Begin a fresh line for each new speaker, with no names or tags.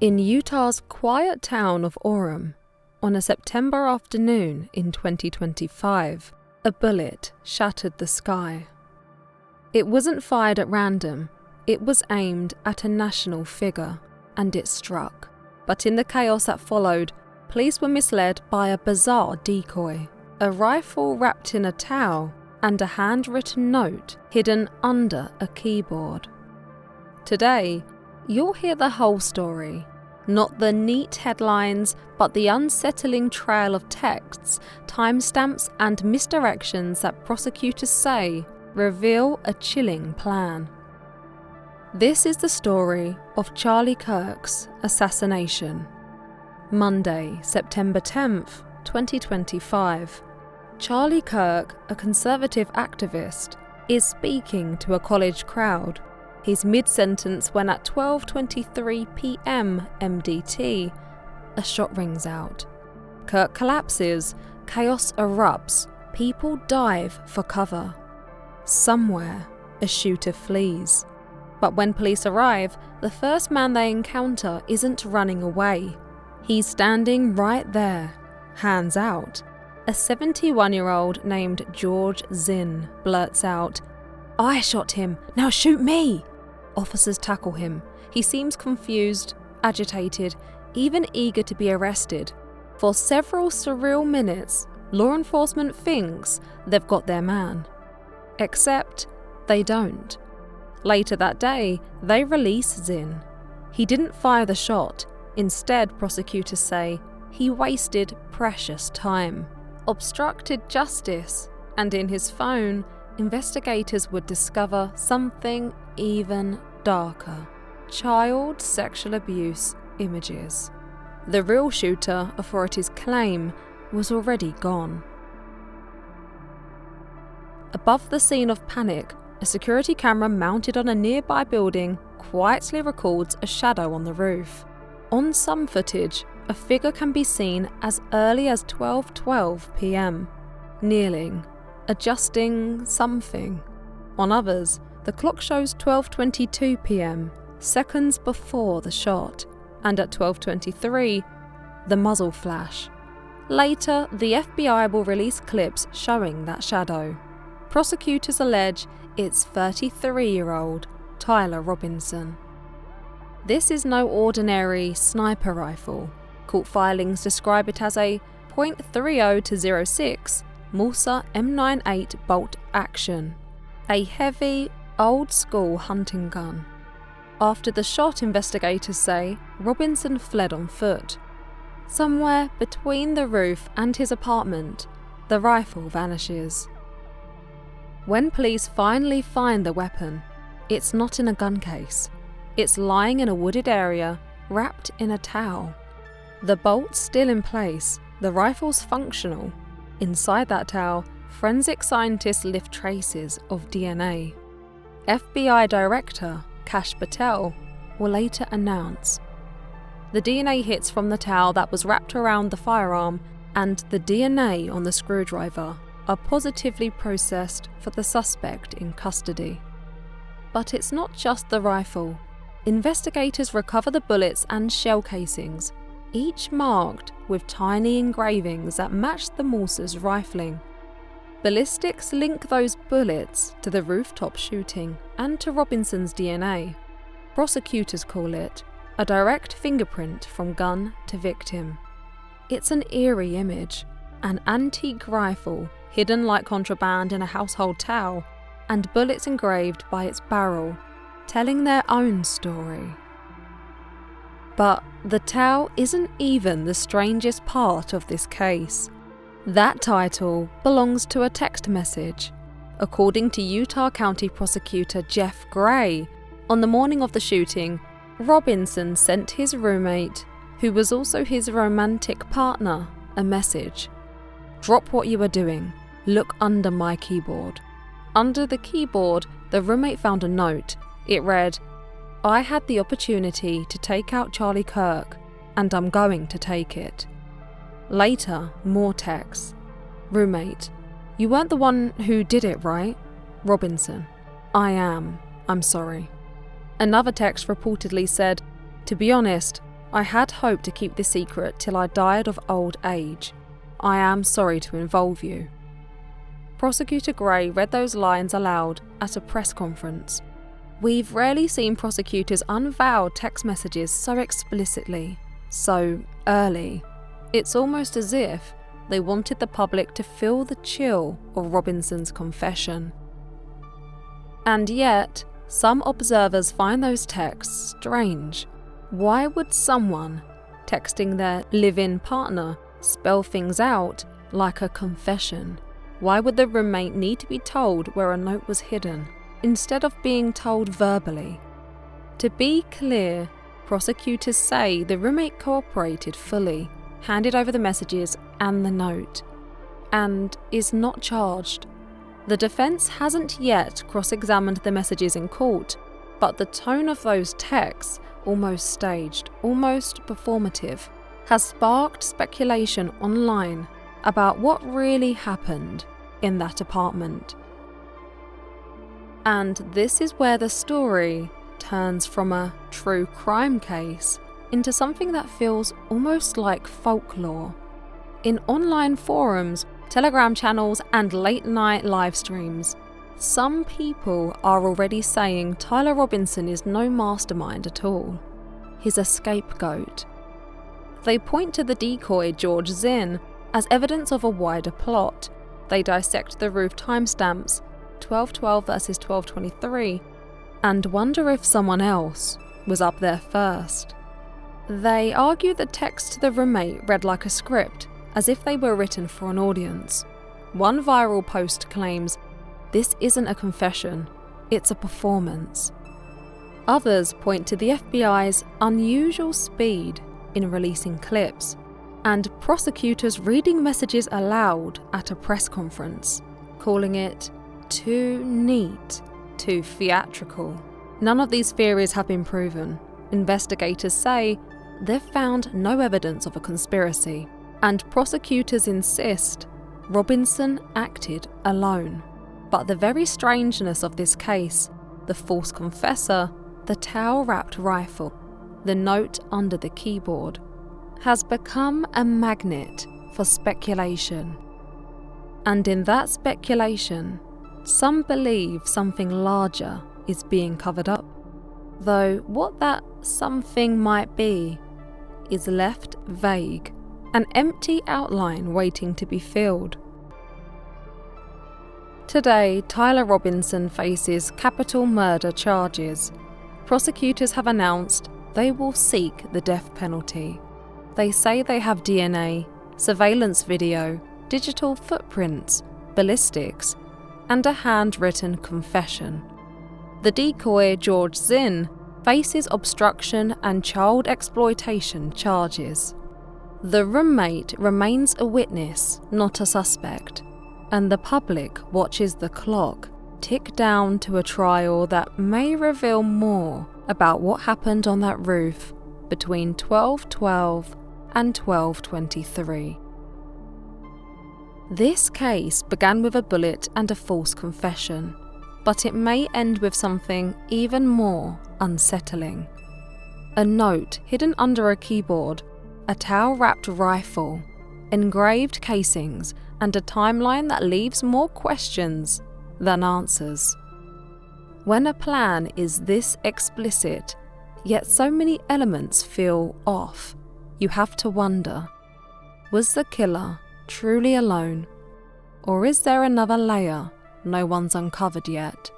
In Utah's quiet town of Orem, on a September afternoon in 2025, a bullet shattered the sky. It wasn't fired at random, it was aimed at a national figure, and it struck. But in the chaos that followed, police were misled by a bizarre decoy, a rifle wrapped in a towel and a handwritten note hidden under a keyboard. Today, you'll hear the whole story, not the neat headlines, but the unsettling trail of texts, timestamps, and misdirections that prosecutors say reveal a chilling plan. This is the story of Charlie Kirk's assassination. Monday, September 10th, 2025. Charlie Kirk, a conservative activist, is speaking to a college crowd. He's mid-sentence when at 12:23 p.m. MDT, a shot rings out. Kirk collapses, chaos erupts, people dive for cover. Somewhere, a shooter flees. But when police arrive, the first man they encounter isn't running away. He's standing right there, hands out. A 71-year-old named George Zinn blurts out, "I shot him, now shoot me!" Officers tackle him. He seems confused, agitated, even eager to be arrested. For several surreal minutes, law enforcement thinks they've got their man. Except they don't. Later that day, they release Zinn. He didn't fire the shot. Instead, prosecutors say, he wasted precious time, obstructed justice, and in his phone, investigators would discover something even darker: child sexual abuse images. The real shooter, authorities claim, was already gone. Above the scene of panic, a security camera mounted on a nearby building quietly records a shadow on the roof. On some footage, a figure can be seen as early as 12:12 p.m, kneeling, adjusting something. On others, the clock shows 12:22 p.m, seconds before the shot, and at 12:23, the muzzle flash. Later, the FBI will release clips showing that shadow. Prosecutors allege it's 33-year-old Tyler Robinson. This is no ordinary sniper rifle. Court filings describe it as a .30 06 Mulsa M98 bolt action, a heavy, old-school hunting gun. After the shot, investigators say Robinson fled on foot. Somewhere between the roof and his apartment, the rifle vanishes. When police finally find the weapon, it's not in a gun case. It's lying in a wooded area, wrapped in a towel. The bolt's still in place, the rifle's functional. Inside that towel, forensic scientists lift traces of DNA. FBI Director Kash Patel will later announce, the DNA hits from the towel that was wrapped around the firearm and the DNA on the screwdriver are positively processed for the suspect in custody. But it's not just the rifle. Investigators recover the bullets and shell casings, each marked with tiny engravings that match the Mulsa's rifling. Ballistics link those bullets to the rooftop shooting and to Robinson's DNA. Prosecutors call it a direct fingerprint from gun to victim. It's an eerie image, an antique rifle hidden like contraband in a household towel, and bullets engraved by its barrel, telling their own story. But the towel isn't even the strangest part of this case. That title belongs to a text message. According to Utah County Prosecutor Jeff Gray, on the morning of the shooting, Robinson sent his roommate, who was also his romantic partner, a message. "Drop what you are doing. Look under my keyboard." Under the keyboard, the roommate found a note. It read, "I had the opportunity to take out Charlie Kirk, and I'm going to take it." Later, more texts. Roommate, "You weren't the one who did it, right?" Robinson, "I am. I'm sorry." Another text reportedly said, "To be honest, I had hoped to keep this secret till I died of old age. I am sorry to involve you. Prosecutor Gray read those lines aloud at a press conference. We've rarely seen prosecutors unveil text messages so explicitly, so early. It's almost as if they wanted the public to feel the chill of Robinson's confession. And yet, some observers find those texts strange. Why would someone texting their live-in partner spell things out like a confession? Why would the roommate need to be told where a note was hidden, instead of being told verbally? To be clear, prosecutors say the roommate cooperated fully, handed over the messages and the note, and is not charged. The defense hasn't yet cross-examined the messages in court, but the tone of those texts, almost staged, almost performative, has sparked speculation online about what really happened in that apartment. And this is where the story turns from a true crime case into something that feels almost like folklore. In online forums, Telegram channels and late-night live streams, some people are already saying Tyler Robinson is no mastermind at all. He's a scapegoat. They point to the decoy George Zinn as evidence of a wider plot. They dissect the roof timestamps, 12:12 versus 12:23, and wonder if someone else was up there first. They argue the text to the roommate read like a script, as if they were written for an audience. One viral post claims, "This isn't a confession, it's a performance." Others point to the FBI's unusual speed in releasing clips, and prosecutors reading messages aloud at a press conference, calling it too neat, too theatrical. None of these theories have been proven. Investigators say they've found no evidence of a conspiracy, and prosecutors insist Robinson acted alone. But the very strangeness of this case, the false confessor, the towel-wrapped rifle, the note under the keyboard, has become a magnet for speculation. And in that speculation, some believe something larger is being covered up, though what that something might be is left vague, an empty outline waiting to be filled. Today, Tyler Robinson faces capital murder charges. Prosecutors have announced they will seek the death penalty. They say they have DNA, surveillance video, digital footprints, ballistics, and a handwritten confession. The decoy George Zinn faces obstruction and child exploitation charges. The roommate remains a witness, not a suspect, and the public watches the clock tick down to a trial that may reveal more about what happened on that roof between 12:12 and 12:23. This case began with a bullet and a false confession, but it may end with something even more unsettling. A note hidden under a keyboard, a towel-wrapped rifle, engraved casings, and a timeline that leaves more questions than answers. When a plan is this explicit, yet so many elements feel off, you have to wonder, was the killer truly alone? Or is there another layer no one's uncovered yet?